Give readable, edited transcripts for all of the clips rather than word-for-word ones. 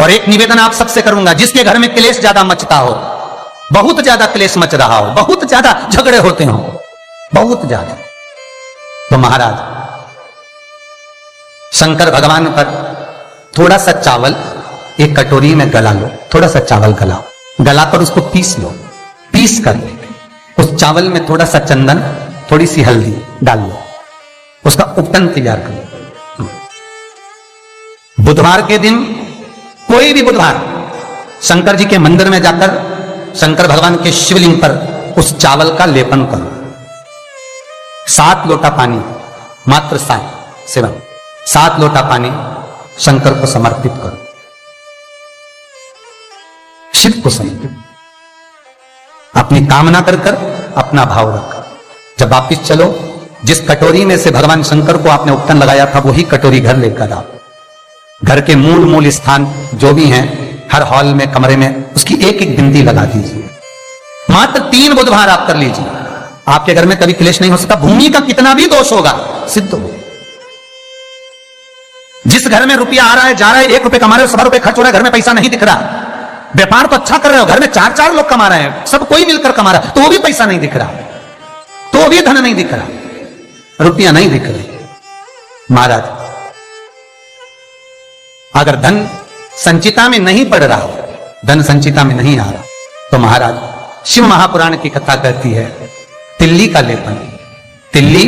और एक निवेदन आप सबसे करूंगा, जिसके घर में क्लेश ज्यादा मचता हो, बहुत ज्यादा क्लेश मच रहा हो, बहुत ज्यादा झगड़े होते हो, बहुत ज्यादा, तो महाराज शंकर भगवान पर थोड़ा सा चावल एक कटोरी में गला लो, थोड़ा सा चावल गलाओ, गलाकर उसको पीस लो, पीस कर उस चावल में थोड़ा सा चंदन, थोड़ी सी हल्दी डाल लो, उसका उपटन तैयार करो। बुधवार के दिन, कोई भी बुधवार, शंकर जी के मंदिर में जाकर शंकर भगवान के शिवलिंग पर उस चावल का लेपन करो। 7 लोटा पानी, मात्र 7 लोटा पानी शंकर को समर्पित करो, शिव को समर्पित, अपनी कामना कर कर अपना भाव रखकर जब वापिस चलो, जिस कटोरी में से भगवान शंकर को आपने उपटन लगाया था वही कटोरी घर लेकर आओ। घर के मूल स्थान जो भी हैं, हर हॉल में, कमरे में उसकी एक एक बिंदी लगा दीजिए। मात्र 3 बुधवार आप कर लीजिए, आपके घर में कभी क्लेश नहीं हो सकता। भूमि का कितना भी दोष होगा सिद्ध हो। जिस घर में रुपया आ रहा है, जा रहा है, 1 रुपए कमा रहे हो, 100 रुपए खर्च हो रहा है, घर में पैसा नहीं दिख रहा, व्यापार तो अच्छा कर रहे हो, घर में 4 लोग कमा रहे हैं, सब कोई मिलकर कमा रहा है, तो वो भी पैसा नहीं दिख रहा, तो भी धन नहीं दिख रहा, रुपया नहीं दिख रहे। महाराज अगर धन संचिता में नहीं पड़ रहा, धन संचिता में नहीं आ रहा, तो महाराज शिव महापुराण की कथा कहती है तिल्ली का लेपन, तिल्ली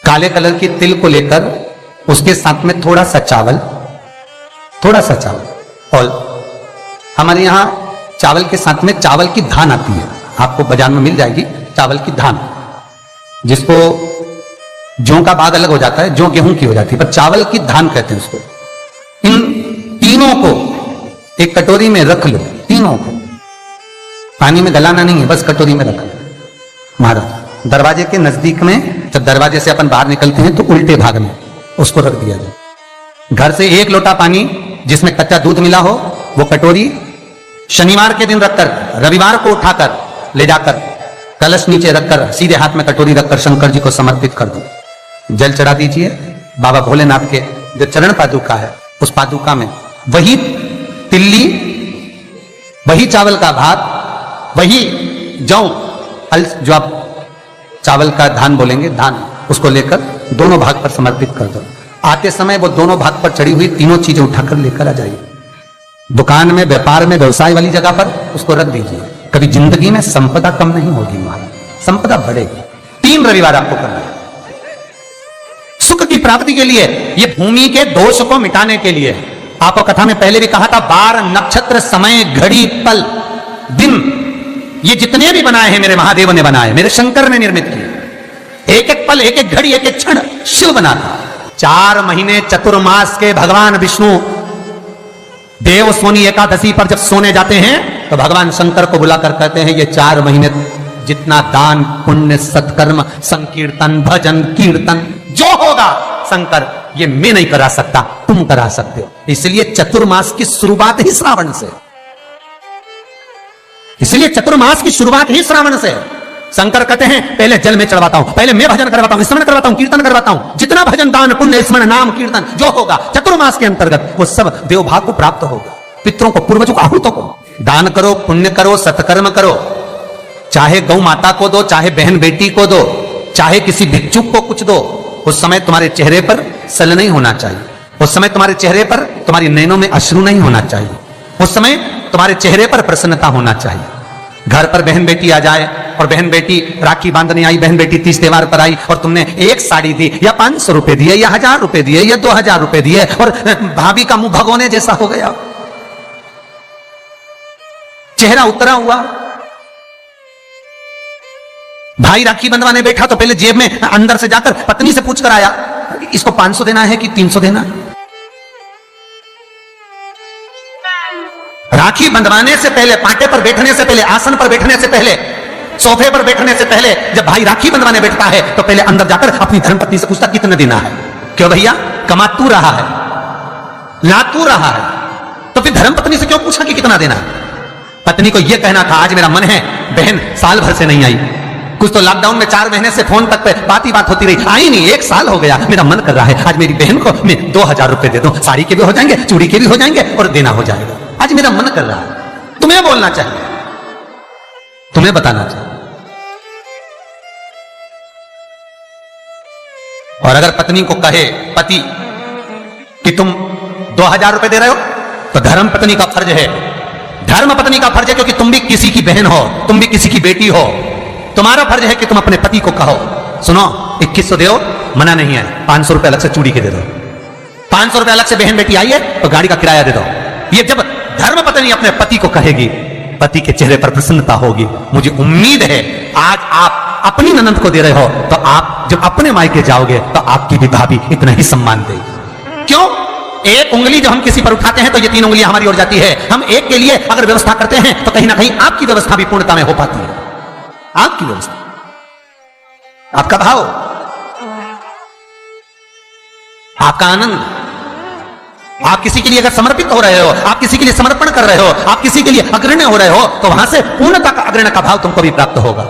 काले कलर की तिल को लेकर उसके साथ में थोड़ा सा चावल, और हमारे यहां चावल के साथ में चावल की धान आती है, आपको बाजार में मिल जाएगी चावल की धान, जिसको जौ का भाग अलग हो जाता है, जौ गेहूं की हो जाती है, पर चावल की धान कहते हैं उसको। इन तीनों को एक कटोरी में रख लो, तीनों को पानी में गलाना नहीं है, बस कटोरी में रख लो। महाराज दरवाजे के नजदीक में, जब दरवाजे से अपन बाहर निकलते हैं तो उल्टे भाग में उसको रख दिया जाए। घर से 1 लोटा पानी जिसमें कच्चा दूध मिला हो, वो कटोरी शनिवार के दिन रखकर रविवार को उठाकर ले जाकर कलश नीचे रखकर सीधे हाथ में कटोरी रखकर शंकर जी को समर्पित कर दो। जल चढ़ा दीजिए बाबा भोलेनाथ के जो चरण पादुका है, उस पादुका में वही तिल्ली, वही चावल का भात, वही जौ, जो आप चावल का धान बोलेंगे, धान, उसको लेकर दोनों भाग पर समर्पित कर दो। आते समय वो दोनों भाग पर चढ़ी हुई तीनों चीजें उठाकर लेकर आ जाइए। दुकान में, व्यापार में, व्यवसाय वाली जगह पर उसको रख दीजिए। कभी जिंदगी में संपदा कम नहीं होगी, महाराज संपदा बढ़ेगी। 3 रविवार आपको करना है सुख की प्राप्ति के लिए, ये भूमि के दोष को मिटाने के लिए। आपको कथा में पहले भी कहा था, 12 नक्षत्र, समय, घड़ी, पल, दिन, ये जितने भी बनाए हैं मेरे महादेव ने बनाए, मेरे शंकर ने निर्मित किए। एक एक पल, एक एक घड़ी, एक एक क्षण शिव बनाता। 4 महीने चतुर्मास के भगवान विष्णु देव सोनी एकादशी पर जब सोने जाते हैं तो भगवान शंकर को बुलाकर कहते हैं, ये 4 महीने जितना दान पुण्य सत्कर्म संकीर्तन भजन कीर्तन जो होगा शंकर, ये मैं नहीं करा सकता, तुम करा सकते हो। इसलिए चतुर्मास की शुरुआत ही श्रावण से, इसलिए चतुर्मास की शुरुआत ही श्रावण से। शंकर कहते हैं पहले जल में चढ़वाता हूं, पहले मैं भजन करवाता हूं, स्मरण करवाता हूं, कीर्तन करवाता हूं, जितना भजन दान पुण्य स्मरण नाम कीर्तन जो होगा चतुर्मास के अंतर्गत वो सब देवभाग को प्राप्त होगा। पितरों को, पूर्वजों को, आहूतों को दान करो, पुण्य करो, सत्कर्म करो, चाहे गौ माता को दो, चाहे बहन बेटी को दो, चाहे किसी भिक्षुक को कुछ दो। उस समय तुम्हारे चेहरे पर सल नहीं होना चाहिए, उस समय तुम्हारे चेहरे पर, तुम्हारी नैनों में अश्रु नहीं होना चाहिए, उस समय तुम्हारे चेहरे पर प्रसन्नता होना चाहिए। घर पर बहन बेटी आ जाए और बहन बेटी राखी बांधने आई, बहन बेटी तीज त्योहार पर आई और तुमने एक साड़ी दी या 500 रुपए दिए या 1000 रुपए दिए या 2000 रुपए दिए और भाभी का मुंह भगोने जैसा हो गया, चेहरा उतरा हुआ। भाई राखी बंधवाने बैठा तो पहले जेब में अंदर से जाकर पत्नी से पूछकर आया, इसको 500 देना है कि 300 देना है। राखी बंधवाने से पहले, पाटे पर बैठने से पहले, आसन पर बैठने से पहले, सोफे पर बैठने से पहले, जब भाई राखी बंधवाने बैठता है तो पहले अंदर जाकर अपनी धर्मपत्नी से पूछता कितना देना है। क्यों भैया, कमातू रहा है, लातू रहा है, तो फिर धर्मपत्नी से क्यों पूछा कि कितना देना है। पत्नी को यह कहना था आज मेरा मन है, बहन साल भर से नहीं आई, कुछ तो लॉकडाउन में 4 महीने से फोन तक पे बात ही बात होती रही, आई नहीं। 1 साल हो गया, मेरा मन कर रहा है आज मेरी बहन को मैं 2000 रुपए दे दूं, साड़ी के भी हो जाएंगे, चूड़ी के भी हो जाएंगे और देना हो जाएगा। आज मेरा मन कर रहा है। तुम्हें बोलना चाहिए, तुम्हें बताना चाहिए। और अगर पत्नी को कहे पति कि तुम 2000 रुपए दे रहे हो, तो धर्म पत्नी का फर्ज है, धर्म पत्नी का फर्ज है, क्योंकि तुम भी किसी की बहन हो, तुम भी किसी की बेटी हो। तुम्हारा फर्ज है कि तुम अपने पति को कहो, सुनो 2100 दो, मना नहीं है, 500 रुपए अलग से चूड़ी के दे दो, 500 रुपए अलग से बहन बेटी आई है तो गाड़ी का किराया दे दो। ये जब धर्म पत्नी अपने पति को कहेगी, पति के चेहरे पर प्रसन्नता होगी। मुझे उम्मीद है आज आप अपनी ननद को दे रहे हो, तो आप जब अपने मायके जाओगे तो आपकी भी भाभी इतना ही सम्मान देगी। क्यों? एक उंगली जब हम किसी पर उठाते हैं तो ये 3 उंगलियां हमारी ओर जाती है। हम एक के लिए अगर व्यवस्था करते हैं तो कहीं ना कहीं आपकी व्यवस्था भी पूर्णता में हो पाती है। आपकी व्यवस्था, आपका भाव, आपका आनंद, आप किसी के लिए अगर समर्पित हो रहे हो, आप किसी के लिए समर्पण कर रहे हो, आप किसी के लिए अग्रण्य हो रहे हो, तो वहां से पूर्णता का अग्रण्य का भाव तुमको भी प्राप्त होगा।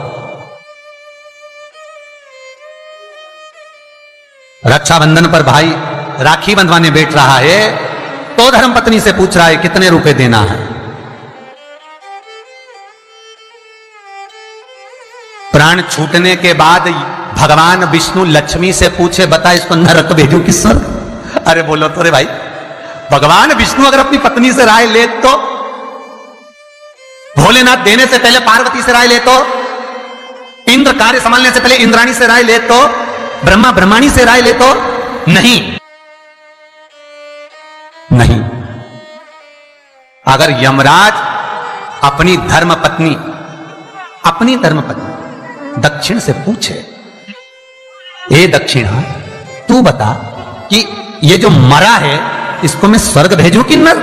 रक्षाबंधन पर भाई राखी बंधवाने बैठ रहा है तो धर्मपत्नी से पूछ रहा है कितने रुपए देना है। प्राण छूटने के बाद भगवान विष्णु लक्ष्मी से पूछे, बता इसको नरक भेजू कि स्वर्ग? अरे बोलो तो रे भाई, भगवान विष्णु अगर अपनी पत्नी से राय ले तो, भोलेनाथ देने से पहले पार्वती से राय ले तो, इंद्र कार्य संभालने से पहले इंद्राणी से राय ले तो, ब्रह्मा ब्रह्माणी से राय ले तो, नहीं नहीं। अगर यमराज अपनी धर्मपत्नी दक्षिण से पूछे, ए दक्षिणा तू बता कि ये जो मरा है इसको मैं स्वर्ग भेजूं कि नरक?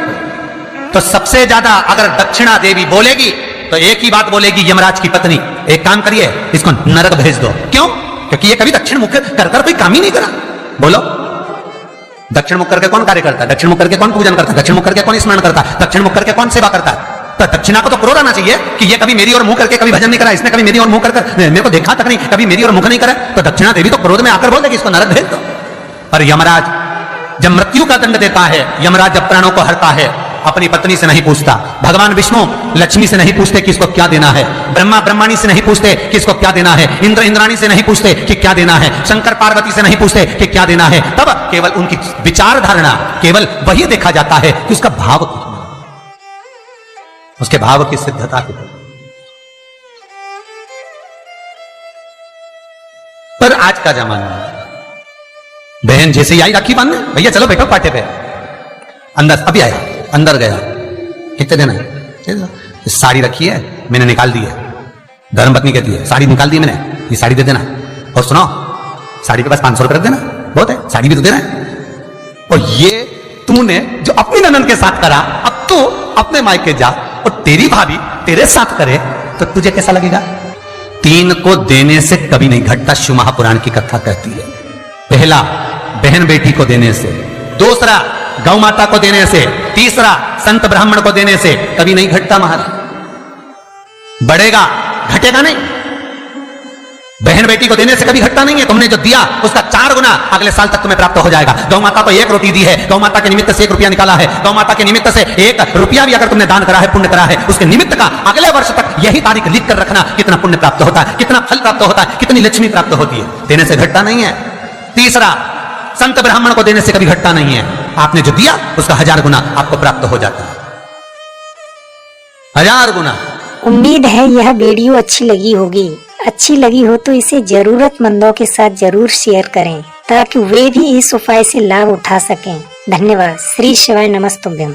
तो सबसे ज्यादा अगर दक्षिणा देवी बोलेगी तो एक ही बात बोलेगी यमराज की पत्नी, एक काम करिए इसको नरक भेज दो। क्यों? क्योंकि ये कभी दक्षिण मुख कर कोई काम ही नहीं करा। बोलो, दक्षिण मुख करके कौन कार्य करता है? दक्षिण मुख करके कौन पूजन करता है? दक्षिण मुख करके कौन स्मरण करता है? दक्षिण मुख करके कौन सेवा करता है? तो दक्षिणा को तो क्रोध आना चाहिए कि ये कभी मेरी ओर मुंह करके कभी भजन नहीं करा, इसने कभी मेरी ओर मुंह करके मेरे को देखा तक नहीं, कभी मेरी ओर मुख नहीं करा। तो दक्षिणा देवी तो क्रोध में आकर बोल देगी इसको नरक भेज दो। पर यमराज जब मृत्यु का दंड देता है, यमराज जब प्राणों को हरता है, अपनी पत्नी से नहीं पूछता, भगवान विष्णु लक्ष्मी से नहीं पूछते कि इसको क्या देना है, ब्रह्मा ब्रह्माणी से नहीं पूछते कि इसको क्या देना है, इंद्र इंद्राणी से नहीं पूछते कि क्या देना है, शंकर पार्वती से नहीं पूछते कि क्या देना है। तब केवल उनकी विचार धारणा, केवल वही देखा जाता है कि उसका भाव कितना, उसके भाव की सिद्धता कितनी। पर आज का जमाना है, बहन जैसे ही आई राखी बांधने, भैया चलो बैठो पाटे पे, अंदर अभी आया, अंदर गया, कितने देना है? साड़ी रखी है मैंने निकाल दी है, धर्मपत्नी कहती है साड़ी निकाल दी मैंने, ये साड़ी दे देना। और सुनो, साड़ी के पास 500 रुपए रख देना, बहुत है, साड़ी भी तो देना है। और ये तूने जो अपनी ननद के साथ करा, अब तू अपने मायके जा और तेरी भाभी तेरे साथ करे तो तुझे कैसा लगेगा? 3 को देने से कभी नहीं घटता, शिव महापुराण की कथा कहती है। पहला बहन बेटी को देने से, दूसरा गौ माता को देने से, तीसरा संत ब्राह्मण को देने से कभी नहीं घटता महाराज, बढ़ेगा घटेगा नहीं। बहन बेटी को देने से कभी घटता नहीं है, तुमने जो दिया उसका 4 गुना अगले साल तक तुम्हें प्राप्त हो जाएगा। गौ माता को 1 रोटी दी है, गौ माता के निमित्त से 1 रुपया निकाला है, गौ माता के निमित्त से 1 रुपया भी अगर तुमने दान करा है, पुण्य करा है, उसके निमित्त का अगले वर्ष तक यही तारीख लिख कर रखना, कितना पुण्य प्राप्त होता है, कितना फल प्राप्त होता है, कितनी लक्ष्मी प्राप्त होती है। देने से घटता नहीं है। तीसरा, संत ब्राह्मण को देने से कभी घटता नहीं है, आपने जो दिया उसका 1000 गुना आपको प्राप्त हो जाता है, 1000 गुना। उम्मीद है यह वीडियो अच्छी लगी होगी। अच्छी लगी हो तो इसे जरूरतमंदों के साथ जरूर शेयर करें ताकि वे भी इस उपाय से लाभ उठा सकें। धन्यवाद। श्री शिवाय नमस्तुभ्यम।